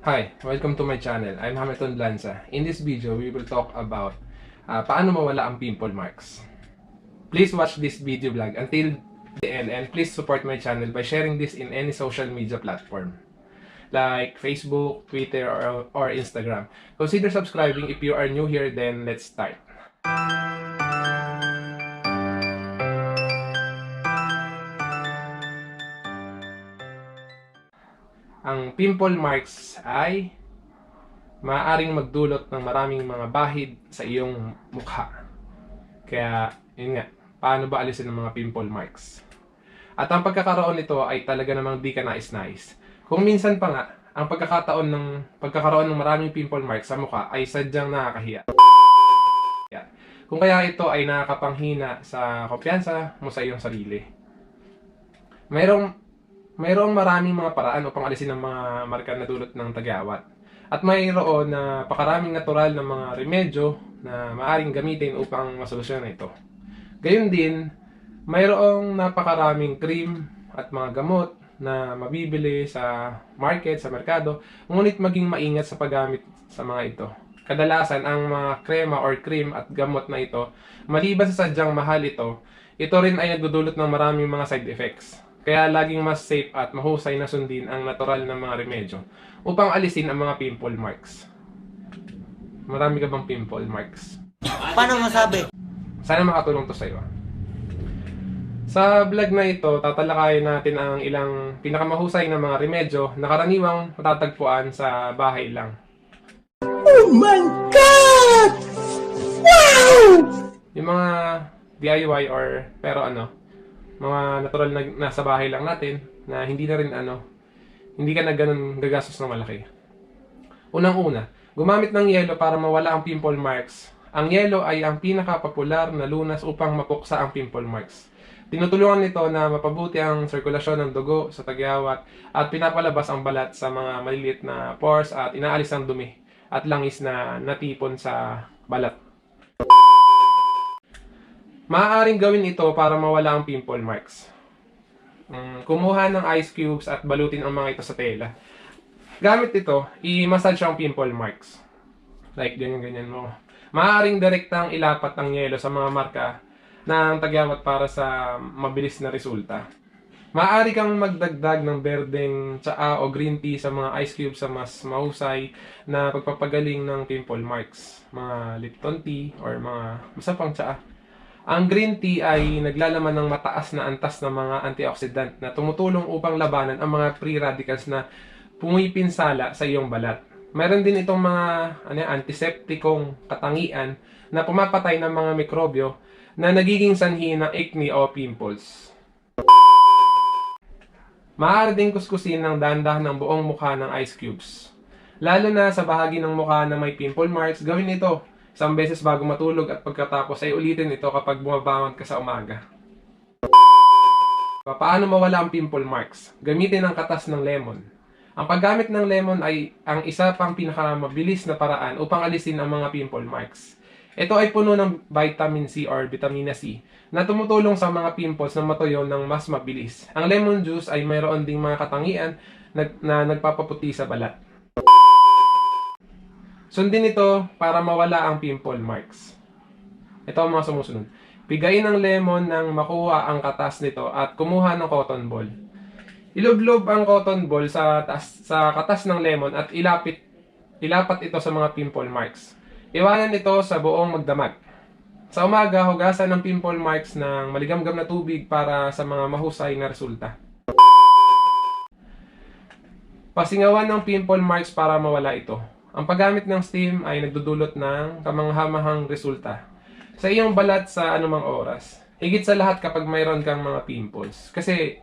Hi, welcome to my channel. I'm Hamilton Blanza. In this video, we will talk about paano mawala ang pimple marks. Please watch this video vlog until the end and please support my channel by sharing this in any social media platform like Facebook, Twitter, or Instagram. Consider subscribing if you are new here, then let's start. Ang pimple marks ay maaaring magdulot ng maraming mga bahid sa iyong mukha. Kaya, yun nga, paano ba alisin ang mga pimple marks? At ang pagkakaroon nito ay talaga namang di ka nais-nais. Kung minsan pa nga, ang pagkakaroon ng maraming pimple marks sa mukha ay sadyang nakakahiya. Kung kaya ito ay nakakapanghina sa kumpiyansa mo sa iyong sarili. Mayroong maraming mga paraan upang alisin ang mga marka na dulot ng tagyawat. At mayroon na pakaraming natural na mga remedyo na maaaring gamitin upang masolusyonan ito. Gayun din, mayroong napakaraming cream at mga gamot na mabibili sa market, sa merkado, ngunit maging maingat sa paggamit sa mga ito. Kadalasan, ang mga krema or cream at gamot na ito, maliban sa sadyang mahal ito rin ay nagdudulot ng maraming mga side effects. Kaya laging mas safe at mahusay na sundin ang natural na mga remedyo upang alisin ang mga pimple marks. Marami ka bang pimple marks? Paano masabi? Sana makatulong to sa iyo. Sa vlog na ito, tatalakayin natin ang ilang pinakamahusay na mga remedyo na karaniwang matatagpuan sa bahay lang. Oh my God! Wow! Yung mga DIY or mga natural na nasa bahay lang natin na hindi ka na ganun gagastos ng malaki. Unang-una, gumamit ng yelo para mawala ang pimple marks. Ang yelo ay ang pinaka-popular na lunas upang mapuksa ang pimple marks. Tinutulungan nito na mapabuti ang sirkulasyon ng dugo sa tagyawat at pinapalabas ang balat sa mga maliliit na pores at inaalis ang dumi at langis na natipon sa balat. Maaaring gawin ito para mawala ang pimple marks. Kumuha ng ice cubes at balutin ang mga ito sa tela. Gamit ito, i-massage ang pimple marks. Like ganyan-ganyan mo. Maaaring direktang ilapat ang yelo sa mga marka ng tagyawat para sa mabilis na resulta. Maaari kang magdagdag ng berdeng tsaa o green tea sa mga ice cubes sa mas mahusay na pagpapagaling ng pimple marks. Mga Lipton tea or mga masapang tsaa. Ang green tea ay naglalaman ng mataas na antas ng mga antioxidant na tumutulong upang labanan ang mga free radicals na pumipinsala sa iyong balat. Meron din itong mga antiseptikong katangian na pumapatay ng mga mikrobyo na nagiging sanhi ng acne o pimples. Maaari din kuskusin ng dahan-dahan ng buong mukha ng ice cubes. Lalo na sa bahagi ng mukha na may pimple marks, gawin ito isang beses bago matulog at pagkatapos ay ulitin ito kapag bumabangon ka sa umaga. Paano mawala ang pimple marks? Gamitin ang katas ng lemon. Ang paggamit ng lemon ay ang isa pang pinakamabilis na paraan upang alisin ang mga pimple marks. Ito ay puno ng vitamin C or vitamina C na tumutulong sa mga pimples na matuyo ng mas mabilis. Ang lemon juice ay mayroon ding mga katangian na nagpapaputi sa balat. Sundin ito para mawala ang pimple marks. Ito ang mga sumusunod. Pigain ng lemon nang makuha ang katas nito at kumuha ng cotton ball. Ilublob ang cotton ball sa katas ng lemon at ilapat ito sa mga pimple marks. Iwanan ito sa buong magdamag. Sa umaga, hugasan ng pimple marks ng maligamgam na tubig para sa mga mahusay na resulta. Pasingawan ng pimple marks para mawala ito. Ang paggamit ng steam ay nagdudulot ng kamangha-manghang resulta sa iyong balat sa anumang oras. Higit sa lahat kapag mayroon kang mga pimples. Kasi,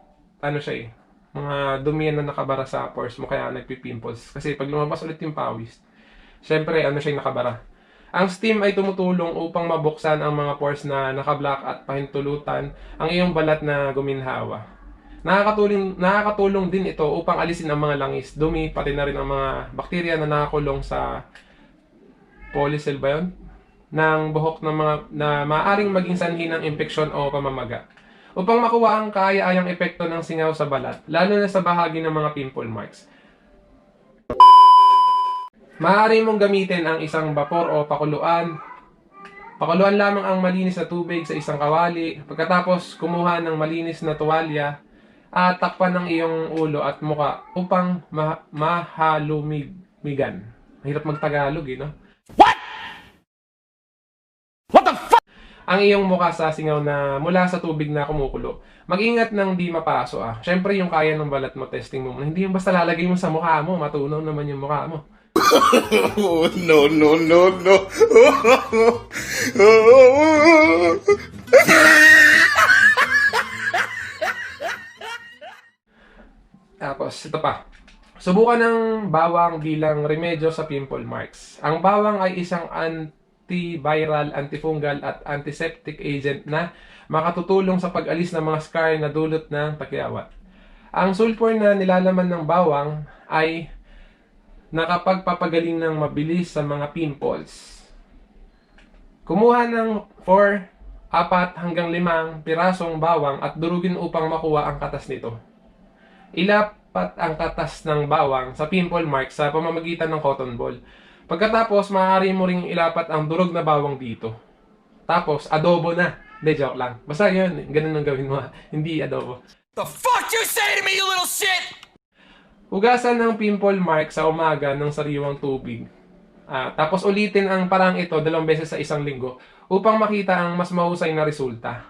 mga dumi na nakabara sa pores mo kaya nagpipimples. Kasi pag lumabas ulit yung pawis, syempre, nakabara. Ang steam ay tumutulong upang mabuksan ang mga pores na nakablock at pahintulutan ang iyong balat na guminhawa. Nakakatulong din ito upang alisin ang mga langis, dumi, pati na rin ang mga bakterya na nakakulong sa polycell ng buhok na maaaring maging sanhi ng impeksyon o pamamaga. Upang makuha ang kaaya-ayang epekto ng singaw sa balat, lalo na sa bahagi ng mga pimple marks. Maaari mong gamitin ang isang vapor o pakuluan. Pakuluan lamang ang malinis na tubig sa isang kawali. Pagkatapos, kumuha ng malinis na tuwalya at takpan ng iyong ulo at muka upang mahalumigan. Mahirap magtagalog no? Ang iyong mukha sa singaw na mula sa tubig na kumukulo. Mag-ingat ng di mapaso Siyempre yung kaya ng balat mo, testing mo muna. Hindi yung basta lalagay mo sa mukha mo, matunaw naman yung mukha mo. Oh, no, no, no, no. Tapos, ito pa. Subukan ng bawang bilang remedyo sa pimple marks. Ang bawang ay isang antiviral, antifungal at antiseptic agent na makatutulong sa pag-alis ng mga scar na dulot ng tagyawat. Ang sulfur na nilalaman ng bawang ay nakapagpapagaling ng mabilis sa mga pimples. Kumuha ng 4 hanggang 5 pirasong bawang at durugin upang makuha ang katas nito. Ilapat ang katas ng bawang sa pimple mark sa pamamagitan ng cotton ball. Pagkatapos, maaari mo ring ilapat ang durog na bawang dito. Tapos, adobo na. Hindi, joke lang. Basta yun, ganun ang gawin mo Hindi adobo. The fuck you say to me, you little shit? Hugasan ng pimple mark sa umaga ng sariwang tubig. Tapos ulitin ang parang ito 2 beses sa isang linggo upang makita ang mas mahusay na resulta.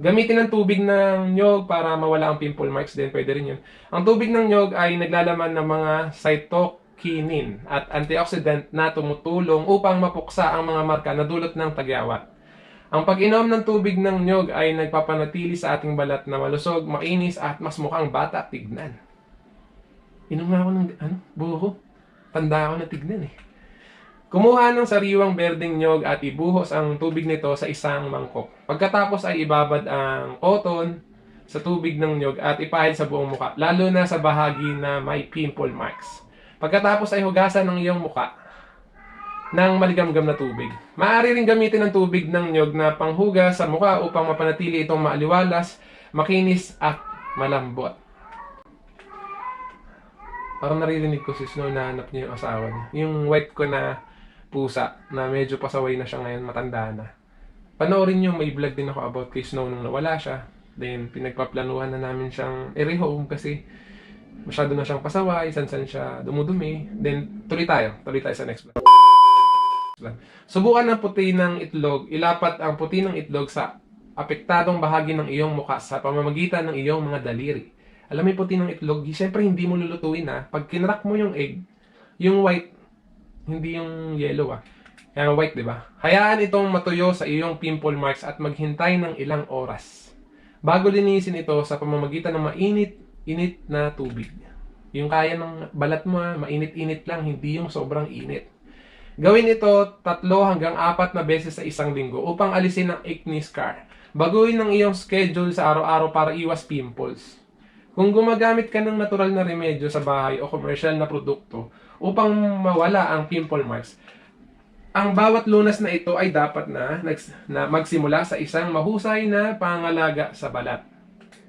Gamitin ang tubig ng nyog para mawala ang pimple marks din, pwede rin yun. Ang tubig ng nyog ay naglalaman ng mga cytokinin at antioxidant na tumutulong upang mapuksa ang mga marka na dulot ng tagyawat. Ang pag-inom ng tubig ng nyog ay nagpapanatili sa ating balat na malusog, makinis at mas mukhang bata tignan. Inom nga ako ng buho. Tanda ako na tignan Kumuha ng sariwang berdeng nyog at ibuhos ang tubig nito sa isang mangkok. Pagkatapos ay ibabad ang cotton sa tubig ng nyog at ipahid sa buong muka, lalo na sa bahagi na may pimple marks. Pagkatapos ay hugasan ng iyong muka ng maligamgam na tubig. Maaari rin gamitin ang tubig ng nyog na panghugas sa muka upang mapanatili itong maaliwalas, makinis at malambot. Parang naririnig ko si Snow na hanap niya yung asawa niya. Yung white ko na pusa na medyo pasaway na siya ngayon, matanda na. Panoorin nyo, may vlog din ako about kay Snow nung nawala siya. Then, pinagpaplanuhan na namin siyang i-rehome kasi masyado na siyang pasaway, san-san siya dumudumi. Then, tuloy tayo sa next vlog. Subukan ng puti ng itlog. Ilapat ang puti ng itlog sa apektadong bahagi ng iyong mukha sa pamamagitan ng iyong mga daliri. Alam mo yung puti ng itlog, siyempre hindi mo lulutuin Pag kinrack mo yung egg, yung white, hindi yung yellow Kaya white, di ba? Hayaan itong matuyo sa iyong pimple marks at maghintay ng ilang oras. Bago linisin ito sa pamamagitan ng mainit-init na tubig. Yung kaya ng balat mo mainit-init lang, hindi yung sobrang init. Gawin ito 3 hanggang 4 na beses sa isang linggo upang alisin ang acne scar. Baguhin ang iyong schedule sa araw-araw para iwas pimples. Kung gumagamit ka ng natural na remedyo sa bahay o commercial na produkto upang mawala ang pimple marks, ang bawat lunas na ito ay dapat na magsimula sa isang mahusay na pangalaga sa balat.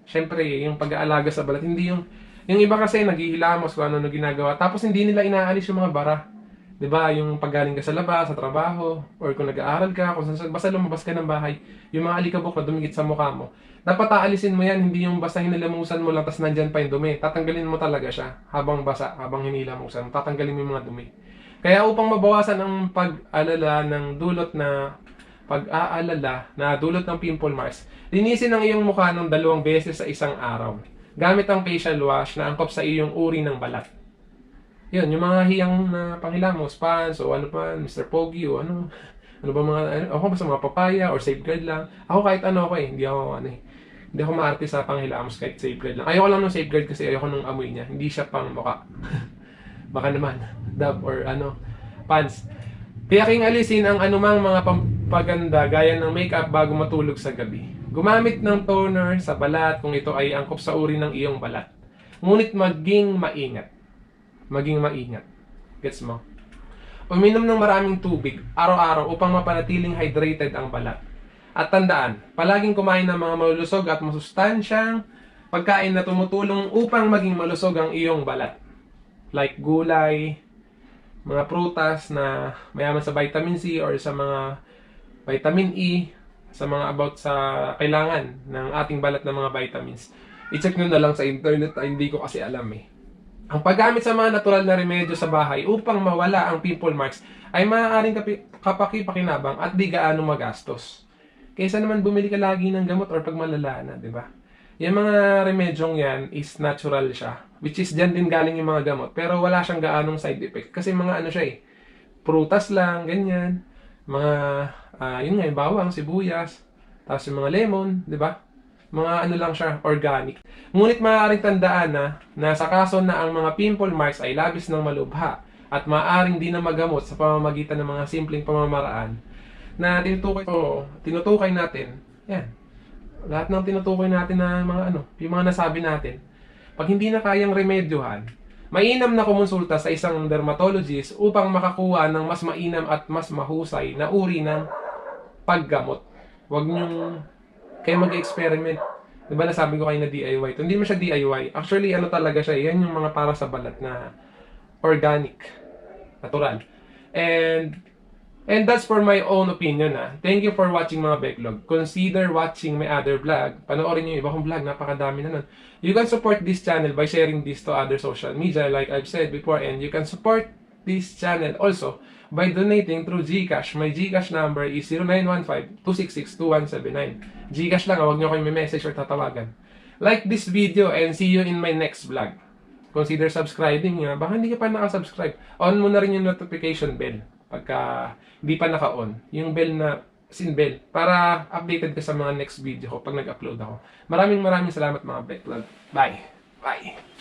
Siyempre, yung pag-aalaga sa balat, hindi yung iba kasi naghihilamos kung ano ginagawa, tapos hindi nila inaalis yung mga bara. 'Di ba? Yung paggaling ka sa labas, sa trabaho, or kung nag-aaral ka, kung basta lumabas ka ng bahay, yung mga alikabok na dumikit sa mukha mo, dapat aalisin mo yan, hindi yung basta hinilamusan mo lang, tapos nandyan pa yung dumi. Tatanggalin mo talaga siya, habang basa, habang hinilamusan mo, tatanggalin mo yung mga dumi. Kaya upang mabawasan ang pag-aalala na dulot ng pimple marks, linisin ang iyong mukha ng 2 beses sa isang araw, gamit ang facial wash na angkop sa iyong uri ng balat. Yun, yung mga hiyang na panghilamos, pans, o ano pa, Mr. Pogi, o ano ba mga, ako basta mga papaya, or safeguard lang. Ako kahit ano hindi ako maarte sa panghilamos kahit safeguard lang. Ayoko lang ng safeguard kasi ayoko nung amoy niya, hindi siya pang mukha. Baka naman, dab or pans. Tiyaking alisin ang anumang mga pampaganda gaya ng makeup bago matulog sa gabi. Gumamit ng toner sa balat kung ito ay angkop sa uri ng iyong balat. Ngunit maging maingat. Gets mo? Uminom ng maraming tubig araw-araw upang mapanatiling hydrated ang balat. At tandaan, palaging kumain ng mga malusog at masustansyang pagkain na tumutulong upang maging malusog ang iyong balat. Like gulay, mga prutas na mayaman sa vitamin C or sa mga vitamin E, sa mga about sa kailangan ng ating balat ng mga vitamins. I-check nyo na lang sa internet, hindi ko kasi alam eh. Ang paggamit sa mga natural na remedyo sa bahay upang mawala ang pimple marks ay maaaring kapaki-pakinabang at di gaano magastos. Kaysa naman bumili ka lagi ng gamot or pag malala na, di ba? Yung mga remedyong yan is natural siya. Which is dyan din galing yung mga gamot. Pero wala siyang gaanong side effect. Kasi mga ano siya eh. Prutas lang, ganyan. Mga, yun nga, yung bawang, sibuyas. Tapos yung mga lemon, di ba? Mga ano lang siya, organic. Ngunit maaaring tandaan na sa kaso na ang mga pimple marks ay labis ng malubha at maaaring di na magamot sa pamamagitan ng mga simpleng pamamaraan na tinutukay natin. Yan. Lahat ng tinutukoy natin na mga ano, yung mga nasabi natin. Pag hindi na kayang remedyohan, mainam na kumonsulta sa isang dermatologist upang makakuha ng mas mainam at mas mahusay na uri ng paggamot. Huwag niyong kayo mag-experiment. Diba nasabi ko kayo na DIY? Ito, hindi mo siya DIY. Actually, ano talaga siya, yan yung mga para sa balat na organic, natural. And that's for my own opinion Thank you for watching mga BEKLOG. Consider watching my other vlog. Panoorin nyo yung iba kong vlog, napakadami na nun. You can support this channel by sharing this to other social media like I've said before, and you can support this channel also by donating through GCash. My GCash number is 0915-266-2179. GCash lang, huwag nyo kayo may message or tatawagan. Like this video and see you in my next vlog. Consider subscribing baka hindi ka pa nakasubscribe. On mo na rin yung notification bell pagka hindi pa naka-on. Yung bell na bell para updated ka sa mga next video ko pag nag-upload ako. Maraming salamat mga BEKLOG. Bye! Bye!